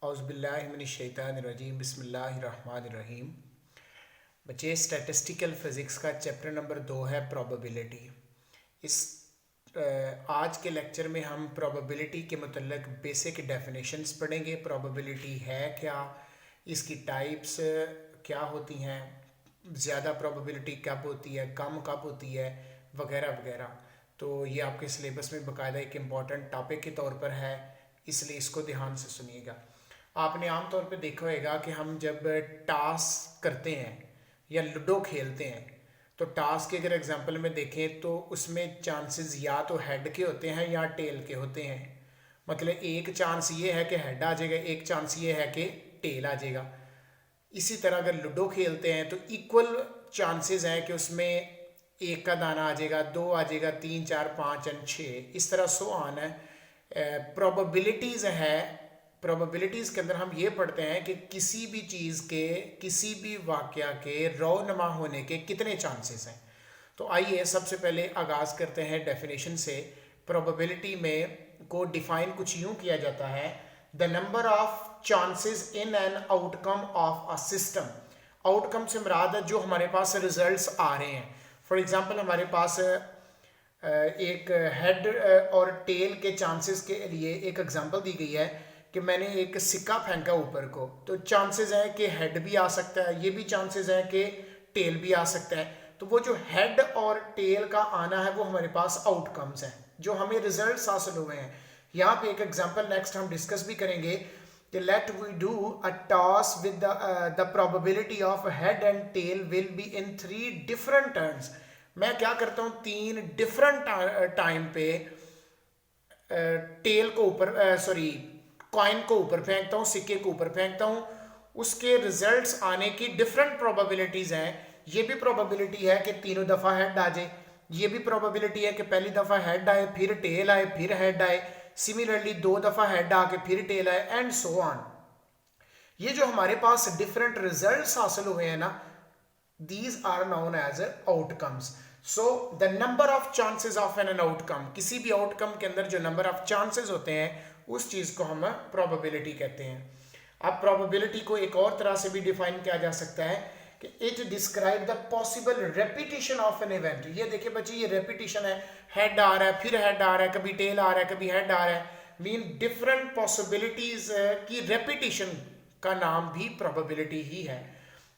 औज़ुबिल्लाहिमिनश्शैतानिर्रजीम बिस्मिल्लाहिर्रहमानिर्रहीम। बच्चे, statistical physics का चैप्टर नंबर 2 है प्रोबेबिलिटी। इस आज के लेक्चर में हम प्रोबेबिलिटी के मतलब बेसिक डेफिनेशंस पढ़ेंगे। प्रोबेबिलिटी है क्या, इसकी टाइप्स क्या होती हैं, ज़्यादा प्रोबेबिलिटी कब होती है, कम कब होती है, वगैरह वगैरह। तो ये आपके सिलेबस में बाकायदा एक इम्पॉर्टेंट टॉपिक के तौर पर है, इसलिए इसको ध्यान से सुनिएगा। आपने आम तौर पे देखा होगा कि हम जब टास्क करते हैं या लूडो खेलते हैं तो टास्क के अगर एग्जांपल में देखें तो उसमें चांसेस या तो हेड के होते हैं या टेल के होते हैं। मतलब एक चांस ये है कि हेड आ जाएगा, एक चांस ये है कि टेल आ जाएगा। इसी तरह अगर लूडो खेलते हैं तो इक्वल चांसेस हैं कि उसमें एक का दाना आ जाएगा, दो आ जाएगा, 3 4 5 एंड 6, इस तरह सो ऑन है। प्रोबेबिलिटीज़ है। प्रोबेबिलिटीज़ के अंदर हम ये पढ़ते हैं कि किसी भी चीज़ के, किसी भी वाक़या के रौनमा होने के कितने चांसेस हैं। तो आइए सबसे पहले आगाज़ करते हैं डेफिनेशन से। प्रोबेबिलिटी में को डिफाइन कुछ यूँ किया जाता है, the number of chances in an outcome of a system. Outcome से मुराद है जो हमारे पास रिजल्ट्स आ रहे हैं। फॉर एग्जांपल हमारे पास एक हेड और टेल के चांसेस के लिए एक एग्जांपल दी गई है कि मैंने एक सिक्का फेंका ऊपर को, तो चांसेस है कि हेड भी आ सकता है, ये भी चांसेस है कि टेल भी आ सकता है। तो वो जो हेड और टेल का आना है वो हमारे पास आउटकम्स हैं, जो हमें रिजल्ट्स हासिल हुए हैं। यहाँ पे एक एग्जांपल नेक्स्ट हम डिस्कस भी करेंगे कि let we do a toss with the probability of head and tail will be in 3 different turns. मैं क्या करता हूँ, 3 डिफरेंट टाइम पे टेल को ऊपर कॉइन को ऊपर फेंकता हूँ, सिक्के को ऊपर फेंकता हूँ, उसके रिजल्ट्स आने की डिफरेंट प्रोबेबिलिटीज हैं। ये भी प्रोबेबिलिटी है कि तीनों दफ़ा हेड आ जाए, ये भी प्रोबेबिलिटी है कि पहली दफ़ा हेड आए, फिर टेल आए, फिर हेड आए, सिमिलरली 2 दफ़ा हेड आके फिर टेल आए, एंड सो ऑन। ये जो हमारे पास डिफरेंट रिजल्ट्स हासिल हुए हैं ना, these are known as outcomes. So the number of chances of an outcome, किसी भी आउटकम के अंदर जो नंबर ऑफ चांसेस होते हैं उस चीज को हम प्रोबेबिलिटी कहते हैं। अब प्रोबेबिलिटी को एक और तरह से भी डिफाइन किया जा सकता है कि it describe the possible repetition of an event. ये देखिए बच्चे, ये रेपिटेशन है, हेड आ रहा है, फिर हेड आ रहा है, कभी टेल आ रहा है, कभी हेड आ रहा है, मीन डिफरेंट पॉसिबिलिटीज की रेपिटेशन का नाम भी प्रोबेबिलिटी ही है।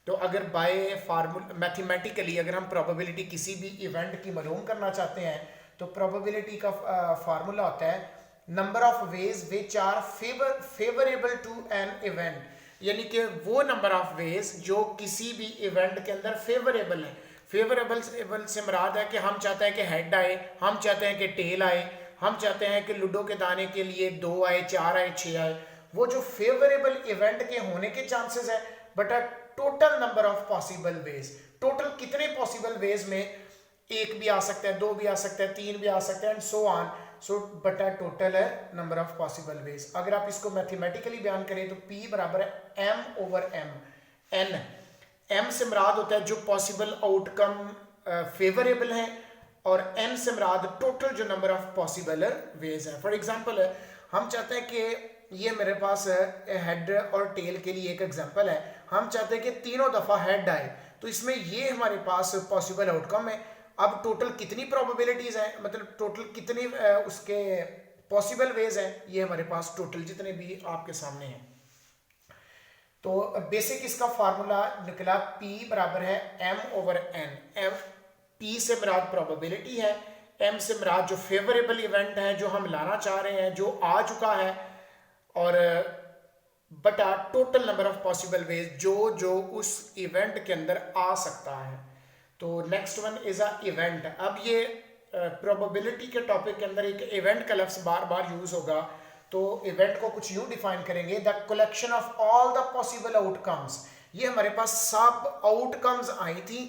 तो अगर बाय फार्मूला मैथमेटिकली अगर हम प्रोबेबिलिटी किसी भी इवेंट की मालूम करना चाहते हैं तो प्रोबेबिलिटी का फार्मूला होता है number of ways which are favourable to an event, यानी कि वो नंबर ऑफ वेज जो किसी भी इवेंट के अंदर फेवरेबल है। फेवरेबल से मुराद है कि हम चाहते हैं कि हेड आए, हम चाहते हैं कि टेल आए, हम चाहते हैं कि लूडो के दाने के लिए 2 आए, 4 आए, 6 आए। वो जो फेवरेबल इवेंट के होने के चांसेस है, but total number of possible ways, total कितने पॉसिबल वेज में एक भी आ सकता है, 2 भी आ सकता है, 3 भी आ सकता है, एंड सो ऑन। सो बटा टोटल है नंबर ऑफ पॉसिबल वेज। अगर आप इसको मैथमेटिकली बयान करें तो P बराबर है M/M। N, M से मुराद होता है जो पॉसिबल आउटकम फेवरेबल है, और N से मुराद टोटल जो नंबर ऑफ पॉसिबल वेज है। फॉर एग्जाम्पल हम चाहते हैं कि ये मेरे पास हेड और टेल के लिए एक एग्जांपल है, हम चाहते हैं कि तीनों दफा हेड आए, तो इसमें ये हमारे पास पॉसिबल आउटकम है। अब टोटल कितनी प्रोबेबिलिटीज हैं, मतलब टोटल कितने उसके पॉसिबल वेज हैं, ये हमारे पास टोटल जितने भी आपके सामने हैं। तो बेसिक इसका फार्मूला निकला P बराबर है M/N। P से मुराद प्रोबेबिलिटी है, M से मुराद जो फेवरेबल इवेंट है जो हम लाना चाह रहे हैं, जो आ चुका है, और बटा total number of possible ways जो उस इवेंट के अंदर आ सकता है। तो next one is a event. अब ये प्रोबेबिलिटी के टॉपिक के अंदर एक इवेंट का लफ्ज बार बार यूज होगा, तो इवेंट को कुछ यूं डिफाइन करेंगे, the collection of all the possible outcomes. ये हमारे पास सब आउटकम्स आई थी,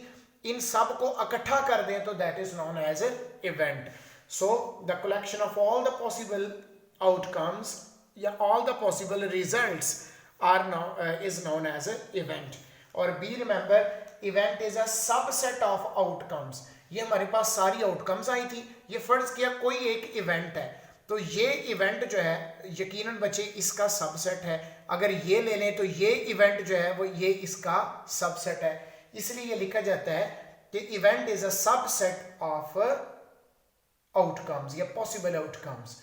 इन सब को इकट्ठा कर दें तो that is known as a event. So the collection of all the possible outcomes या all the possible results are is known as a event. और be remember, event is a subset of outcomes. ये हमारे पास सारी outcomes आई थी, ये फर्ज किया कोई एक इवेंट है, तो ये इवेंट जो है यकीनन बच्चे इसका सबसेट है। अगर ये ले लें तो ये इवेंट जो है वो ये इसका सबसेट है, इसलिए ये लिखा जाता है कि event is a subset of outcomes या पॉसिबल आउटकम्स।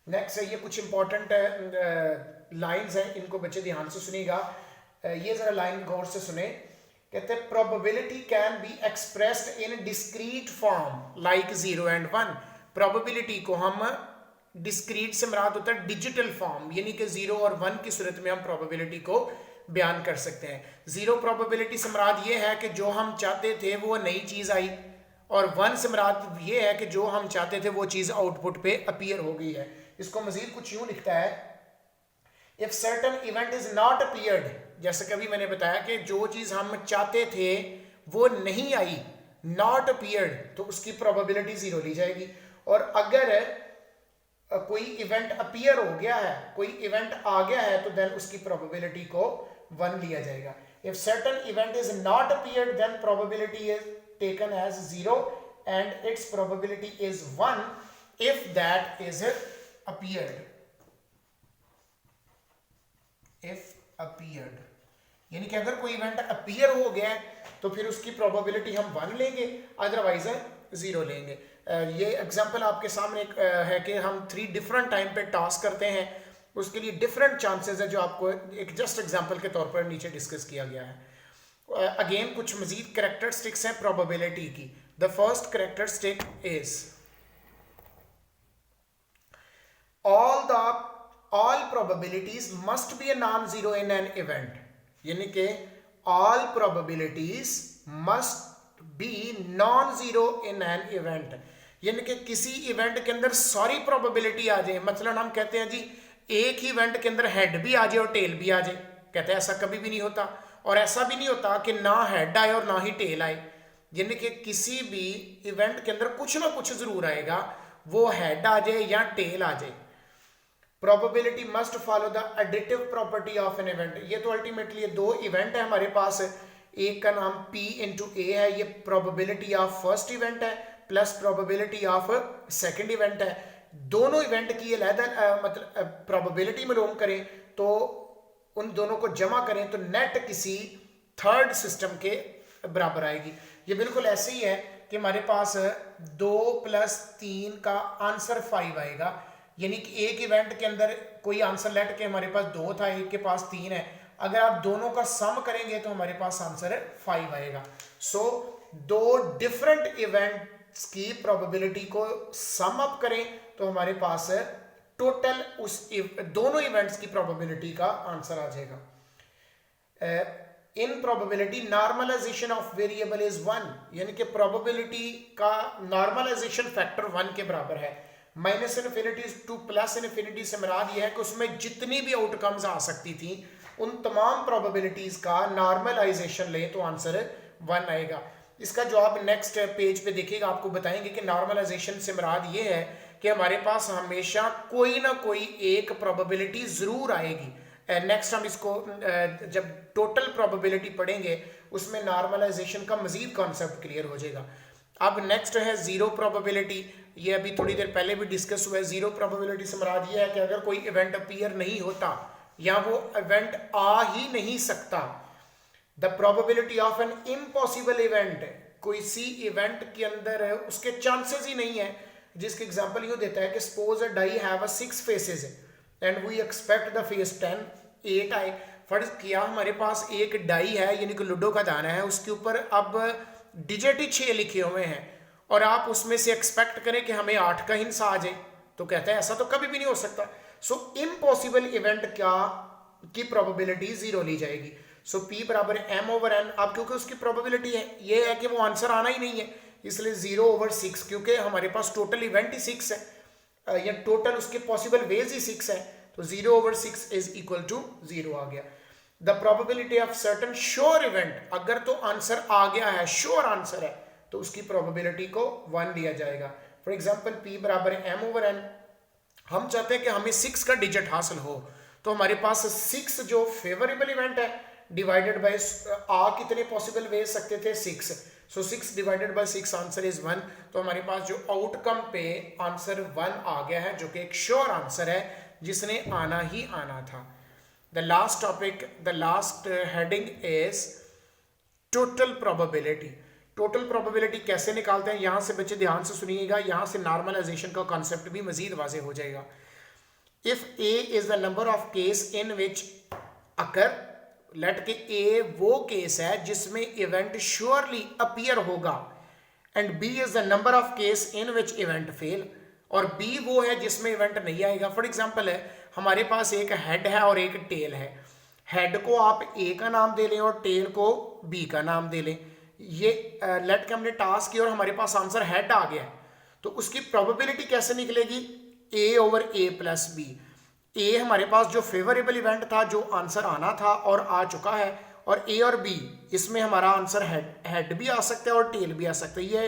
नेक्स्ट है, ये कुछ इंपॉर्टेंट लाइंस हैं, इनको बच्चे ध्यान से सुनिएगा। ये जरा लाइन गौर से सुने। कहते हैं probability can be expressed in discrete form like 0 and 1। Probability को हम डिस्क्रीट से मुराद होता है डिजिटल फॉर्म, यानी कि 0 और 1 की सूरत में हम प्रोबेबिलिटी को बयान कर सकते हैं। 0 प्रोबेबिलिटी से मुराद ये है कि जो हम चाहते थे वो नई चीज़ आई, और 1 से मुराद ये है कि जो हम चाहते थे वो चीज़ आउटपुट पे अपीयर हो गई है। इसको मजीद कुछ यूँ लिखता है, if certain event is not appeared, जैसे कभी मैंने बताया कि जो चीज़ हम चाहते थे वो नहीं आई, नॉट अपीयर्ड, तो उसकी प्रोबेबिलिटी 0 ली जाएगी। और अगर कोई इवेंट अपीयर हो गया है, कोई इवेंट आ गया है, तो देन उसकी प्रोबेबिलिटी को 1 लिया जाएगा। If certain event is not appeared then probability is taken as 0 and its probability is 1 if that is appeared. If appeared यानी कि अगर कोई इवेंट अपीयर हो गया तो फिर उसकी प्रोबेबिलिटी हम 1 लेंगे, अदरवाइज 0 लेंगे। ये एग्जांपल आपके सामने है कि हम 3 डिफरेंट टाइम पे टास्क करते हैं, उसके लिए डिफरेंट चांसेस है, जो आपको एक जस्ट एग्जांपल के तौर पर नीचे डिस्कस किया गया है। अगेन कुछ मजीद कैरेक्टरिस्टिक्स हैं प्रोबेबिलिटी की। The first characteristic is all probabilities must be a non-zero in an event, यानी कि all probabilities must be non-zero in an event, यानी कि किसी इवेंट के अंदर सारी प्रोबेबिलिटी आ जाए। मतलब हम कहते हैं जी एक ही इवेंट के अंदर हेड भी आ जाए और टेल भी आ जाए, कहते हैं ऐसा कभी भी नहीं होता, और ऐसा भी नहीं होता कि ना हेड आए और ना ही टेल आए, यानी कि किसी भी इवेंट के अंदर कुछ ना कुछ जरूर आएगा, वो हेड आ जाए या टेल आ जाए। Probability must follow the additive property of an event, ये तो अल्टीमेटली 2 इवेंट है हमारे पास, एक का नाम P into A है, ये प्रोबेबिलिटी ऑफ फर्स्ट इवेंट है plus probability of second event है। दोनों इवेंट की अलहदा मतलब प्रोबेबिलिटी मालूम करें तो उन दोनों को जमा करें तो नेट किसी थर्ड सिस्टम के बराबर आएगी। ये बिल्कुल ऐसे ही है कि हमारे पास 2 + 3 का आंसर 5 आएगा, यानी कि एक इवेंट के अंदर कोई आंसर लेट के हमारे पास 2 था, एक के पास 3 है, अगर आप दोनों का सम करेंगे तो हमारे पास आंसर 5 आएगा। सो 2 डिफरेंट इवेंट्स की प्रोबेबिलिटी को सम अप करें तो हमारे पास टोटल उस दोनों इवेंट्स की प्रोबेबिलिटी का आंसर आ जाएगा। In probability normalization of variable is 1, यानी कि प्रोबेबिलिटी का नॉर्मलाइजेशन फैक्टर 1 के बराबर है। -∞ to +∞ से मुराद यह है कि उसमें जितनी भी आउटकम्स आ सकती थी उन तमाम प्रोबेबिलिटीज का नॉर्मलाइजेशन लें तो आंसर 1 आएगा। इसका जवाब नेक्स्ट पेज पे देखिएगा, आपको बताएंगे कि नॉर्मलाइजेशन से मुराद ये है कि हमारे पास हमेशा कोई ना कोई एक प्रोबेबिलिटी जरूर आएगी। नेक्स्ट हम इसको जब टोटल प्रोबेबिलिटी पढ़ेंगे उसमें नॉर्मलाइजेशन का मजीद कॉन्सेप्ट क्लियर हो जाएगा। अब नेक्स्ट है 0 प्रोबेबिलिटी, ये अभी थोड़ी देर पहले भी डिस्कस हुआ है। 0 प्रोबेबिलिटी से मुराद ये है कि अगर कोई इवेंट अपीयर नहीं होता या वो इवेंट आ ही नहीं सकता, the probability of an impossible event, कोई सी इवेंट के अंदर उसके चांसेस ही नहीं है, जिसके एग्जांपल यूँ देता है कि suppose a die have 6 faces and we expect the face 10 8 आए। फर्ज किया हमारे पास एक डाई है यानी कि लूडो का दाना है, उसके ऊपर अब डिजिट ही 6 लिखे हुए हैं और आप उसमें से एक्सपेक्ट करें कि हमें 8 का हिस्सा आ जाए, तो कहते हैं ऐसा तो कभी भी नहीं हो सकता। सो इम्पॉसिबल इवेंट क्या की प्रोबेबिलिटी 0 ली जाएगी। सो P बराबर m/n, अब क्योंकि उसकी प्रोबेबिलिटी है ये है कि वो आंसर आना ही नहीं है, इसलिए 0/6, क्योंकि हमारे पास टोटल इवेंट ही 6 है या टोटल उसके पॉसिबल वेज ही 6 है, तो 0/6 इज इक्वल टू 0 आ गया। The probability of certain sure event, अगर तो आंसर आ गया है, श्योर आंसर है, तो उसकी प्रोबेबिलिटी को 1 लिया जाएगा। फॉर एग्जांपल P बराबर m/n, हम चाहते हैं कि हमें 6 का डिजिट हासिल हो, तो हमारे पास 6 जो फेवरेबल इवेंट है डिवाइडेड बाय आ कितने पॉसिबल वे सकते थे 6, सो 6 डिवाइडेड बाय 6 आंसर इज 1। तो हमारे पास जो आउटकम पे आंसर 1 आ गया है, जो कि एक श्योर आंसर है, जिसने आना ही आना था। The last topic, the last heading is total probability. Total probability कैसे निकालते हैं, यहां से बच्चे ध्यान से सुनिएगा, यहां से नॉर्मलाइजेशन का कॉन्सेप्ट भी मजीद वाज़ेह हो जाएगा। If A is the number of case in which occur, let के ए वो केस है जिसमें इवेंट श्योरली अपीयर होगा, and B is the number of case in which event fail, और बी वो है जिसमें इवेंट नहीं आएगा। फॉर एग्जाम्पल है, हमारे पास एक हेड है और एक टेल है। हेड को आप ए का नाम दे लें और टेल को बी का नाम दे लें। ये लेट के हमने टास्क किया और हमारे पास आंसर हेड आ गया, तो उसकी प्रोबेबिलिटी कैसे निकलेगी, ए ओवर ए प्लस बी। ए हमारे पास जो फेवरेबल इवेंट था, जो आंसर आना था और आ चुका है, और ए और बी इसमें हमारा आंसर हेड भी आ सकता है और टेल भी आ सकता है। ये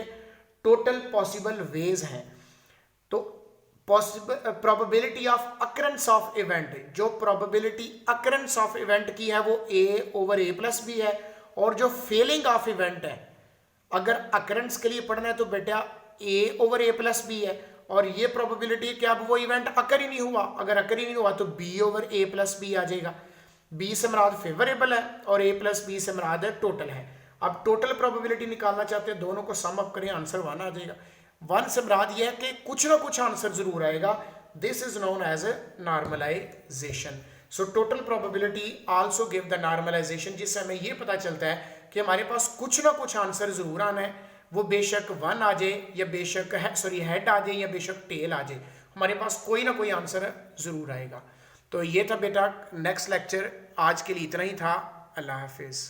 टोटल पॉसिबल वेज हैं। तो possible probability of occurrence of event, जो प्रोबेबिलिटी अकरेंस ऑफ इवेंट की है वो ए ओवर ए प्लस बी है, और जो फेलिंग ऑफ इवेंट है, अगर अकरेंस के लिए पढ़ना है तो बेटा ए ओवर ए प्लस बी है, और ये प्रोबेबिलिटी है कि अब वो इवेंट अकर ही नहीं हुआ। अगर अकर ही नहीं हुआ तो बी ओवर ए प्लस बी आ जाएगा। बी से मुराद फेवरेबल है और ए प्लस बी से मुराद है टोटल है। अब टोटल प्रोबेबिलिटी निकालना चाहते हैं, दोनों को सम अप करें, आंसर 1 आ जाएगा। 1 से मुराद यह है कि कुछ ना कुछ आंसर जरूर आएगा। This is known as a normalization. So total probability also give the normalization, जिससे हमें यह पता चलता है कि हमारे पास कुछ ना कुछ आंसर जरूर आना है, वो बेशक 1 आ जाए या बेशक हेड आ जाए या बेशक टेल आ जाए, हमारे पास कोई ना कोई आंसर जरूर आएगा। तो ये था बेटा नेक्स्ट लेक्चर, आज के लिए इतना ही था। अल्लाह हाफिज़।